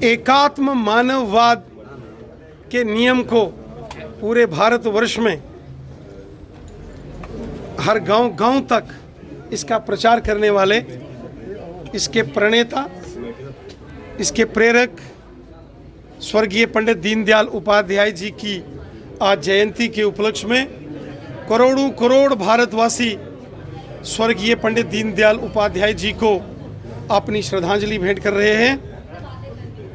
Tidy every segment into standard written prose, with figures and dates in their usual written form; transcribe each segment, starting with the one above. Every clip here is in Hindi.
एकात्म मानववाद के नियम को पूरे भारतवर्ष में हर गांव तक इसका प्रचार करने वाले, इसके प्रणेता, इसके प्रेरक स्वर्गीय पंडित दीनदयाल उपाध्याय जी की आज जयंती के उपलक्ष्य में करोड़ों करोड़ भारतवासी स्वर्गीय पंडित दीनदयाल उपाध्याय जी को अपनी श्रद्धांजलि भेंट कर रहे हैं।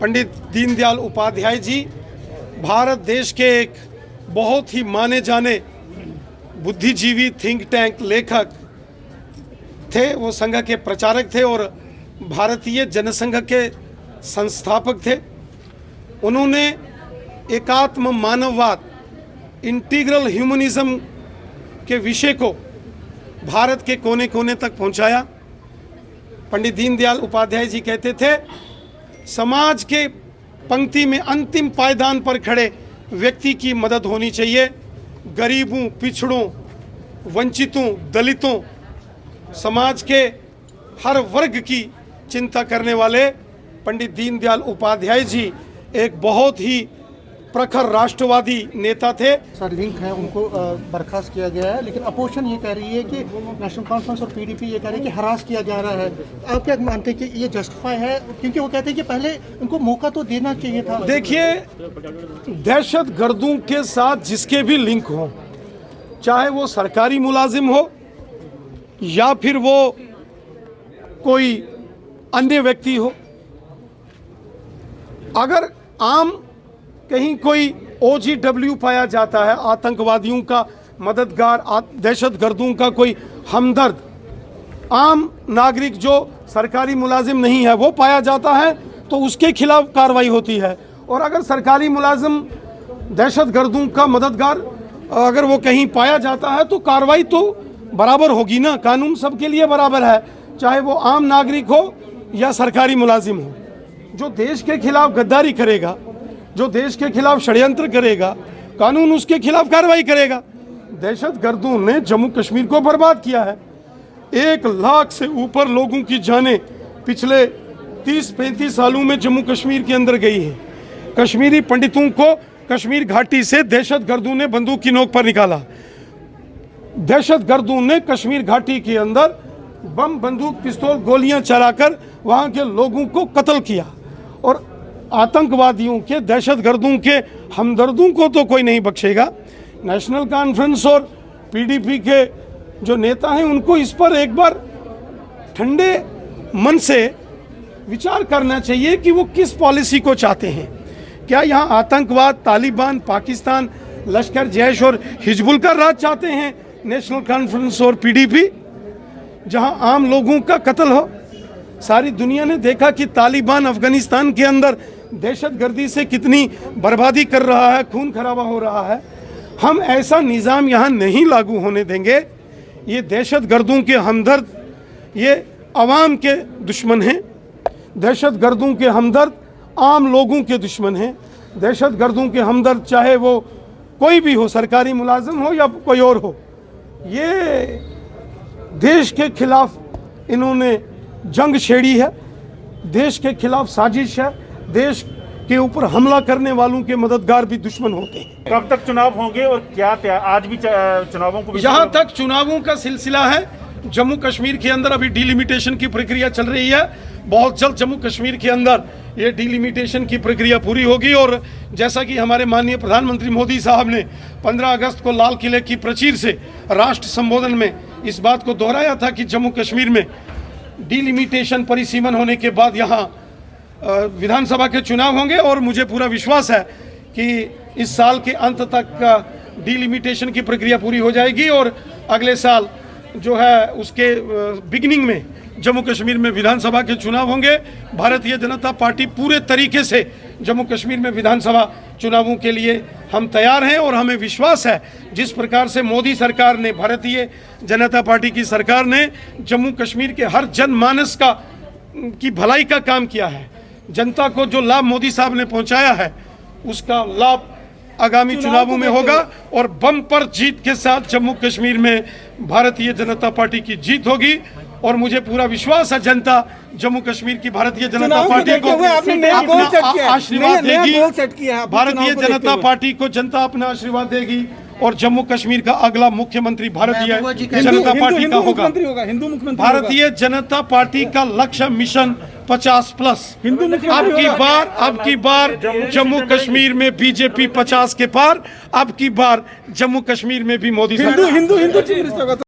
पंडित दीनदयाल उपाध्याय जी भारत देश के एक बहुत ही माने जाने बुद्धिजीवी, थिंक टैंक, लेखक थे। वो संघ के प्रचारक थे और भारतीय जनसंघ के संस्थापक थे। उन्होंने एकात्म मानववाद, इंटीग्रल ह्यूमनिज्म के विषय को भारत के कोने कोने तक पहुंचाया। पंडित दीनदयाल उपाध्याय जी कहते थे, समाज के पंक्ति में अंतिम पायदान पर खड़े व्यक्ति की मदद होनी चाहिए। गरीबों, पिछड़ों, वंचितों, दलितों, समाज के हर वर्ग की चिंता करने वाले पंडित दीनदयाल उपाध्याय जी एक बहुत ही प्रखर राष्ट्रवादी नेता थे। सर लिंक है, उनको बर्खास्त किया गया है, लेकिन अपोजिशन ये कह रही है कि नेशनल कॉन्फ्रेंस और पीडीपी ये कह रही है कि हरास किया जा रहा है। आप क्या मानते हैं कि ये जस्टिफाई है? क्योंकि वो कहते हैं कि पहले उनको मौका तो देना चाहिए था। देखिए, दहशत गर्दों के साथ जिसके भी लिंक हो, चाहे वो सरकारी मुलाजिम हो या फिर वो कोई अन्य व्यक्ति हो, अगर आम कहीं कोई OGW पाया जाता है, आतंकवादियों का मददगार, दहशतगर्दों का कोई हमदर्द, आम नागरिक जो सरकारी मुलाजिम नहीं है वो पाया जाता है तो उसके खिलाफ कार्रवाई होती है। और अगर सरकारी मुलाजिम दहशतगर्दों का मददगार अगर वो कहीं पाया जाता है तो कार्रवाई तो बराबर होगी ना। कानून सबके लिए बराबर है, चाहे वो आम नागरिक हो या सरकारी मुलाजिम हो। जो देश के खिलाफ गद्दारी करेगा, जो देश के खिलाफ षड्यंत्र करेगा, कानून उसके खिलाफ कार्रवाई करेगा। दहशतगर्दों ने जम्मू कश्मीर को बर्बाद किया है। 1 लाख से ऊपर लोगों की जानें पिछले 30-35 सालों में जम्मू कश्मीर के अंदर गई है। कश्मीरी पंडितों को कश्मीर घाटी से दहशतगर्दों ने बंदूक की नोक पर निकाला। दहशतगर्दों ने कश्मीर घाटी के अंदर बम, बंदूक, पिस्तौल, गोलियां चलाकर वहां के लोगों को कत्ल किया। और आतंकवादियों के, दहशतगर्दों के हमदर्दों को तो कोई नहीं बख्शेगा। नेशनल कॉन्फ्रेंस और पीडीपी के जो नेता हैं उनको इस पर एक बार ठंडे मन से विचार करना चाहिए कि वो किस पॉलिसी को चाहते हैं। क्या यहाँ आतंकवाद, तालिबान, पाकिस्तान, लश्कर, जैश और हिजबुल का राज चाहते हैं नेशनल कॉन्फ्रेंस और पीडीपी, जहां आम लोगों का कत्ल हो? सारी दुनिया ने देखा कि तालिबान अफगानिस्तान के अंदर दहशतगर्दी से कितनी बर्बादी कर रहा है, खून खराबा हो रहा है। हम ऐसा निज़ाम यहाँ नहीं लागू होने देंगे। ये दहशतगर्दों के हमदर्द, ये अवाम के दुश्मन हैं। दहशतगर्दों के हमदर्द आम लोगों के दुश्मन हैं। दहशतगर्दों के हमदर्द चाहे वो कोई भी हो, सरकारी मुलाजिम हो या कोई और हो, ये देश के खिलाफ इन्होंने जंग छेड़ी है, देश के खिलाफ साजिश है। देश के ऊपर हमला करने वालों के मददगार भी दुश्मन होते हैं। कब तक चुनाव होंगे और क्या आज भी चुनावों को? यहाँ तक चुनावों का सिलसिला है। जम्मू कश्मीर के अंदर अभी डिलिमिटेशन की प्रक्रिया चल रही है। बहुत जल्द जम्मू कश्मीर के अंदर ये डिलिमिटेशन की प्रक्रिया पूरी होगी। और जैसा कि हमारे माननीय प्रधानमंत्री मोदी साहब ने 15 अगस्त को लाल किले की प्राचीर से राष्ट्र संबोधन में इस बात को दोहराया था कि जम्मू कश्मीर में डिलिमिटेशन, परिसीमन होने के बाद यहाँ विधानसभा के चुनाव होंगे। और मुझे पूरा विश्वास है कि इस साल के अंत तक डिलिमिटेशन की प्रक्रिया पूरी हो जाएगी और अगले साल जो है उसके बिगिनिंग में जम्मू कश्मीर में विधानसभा के चुनाव होंगे। भारतीय जनता पार्टी पूरे तरीके से जम्मू कश्मीर में विधानसभा चुनावों के लिए हम तैयार हैं और हमें विश्वास है जिस प्रकार से मोदी सरकार ने, भारतीय जनता पार्टी की सरकार ने जम्मू कश्मीर के हर जनमानस की भलाई का काम किया है, जनता को जो लाभ मोदी साहब ने पहुंचाया है उसका लाभ आगामी चुनावों में होगा। और बम्पर जीत के साथ जम्मू कश्मीर में भारतीय जनता पार्टी की जीत होगी। और मुझे पूरा विश्वास है जनता जम्मू कश्मीर की भारतीय जनता चुनाव को पार्टी को देखते हुए आपने नया गोल सेट अपना किया है। आशीर्वाद नया देगी। गोल सेट किया है आपने भारतीय चुनाव को देखते जनता हुए। पार्टी को जनता अपना आशीर्वाद देगी और जम्मू कश्मीर का अगला मुख्यमंत्री भारतीय महबूबा जी का- जनता पार्टी का हिंदू होगा। मुख्यमंत्री होगा, हिंदू मुख्यमंत्री भारतीय जनता पार्टी का लक्ष्य मिशन 50+। हिंदू मुख्यमंत्री अब की बार जम्मू कश्मीर में बीजेपी 50 के पार। अब की बार जम्मू कश्मीर में भी मोदी सरकार। हिंदू चीफ मिनिस्टर होगा।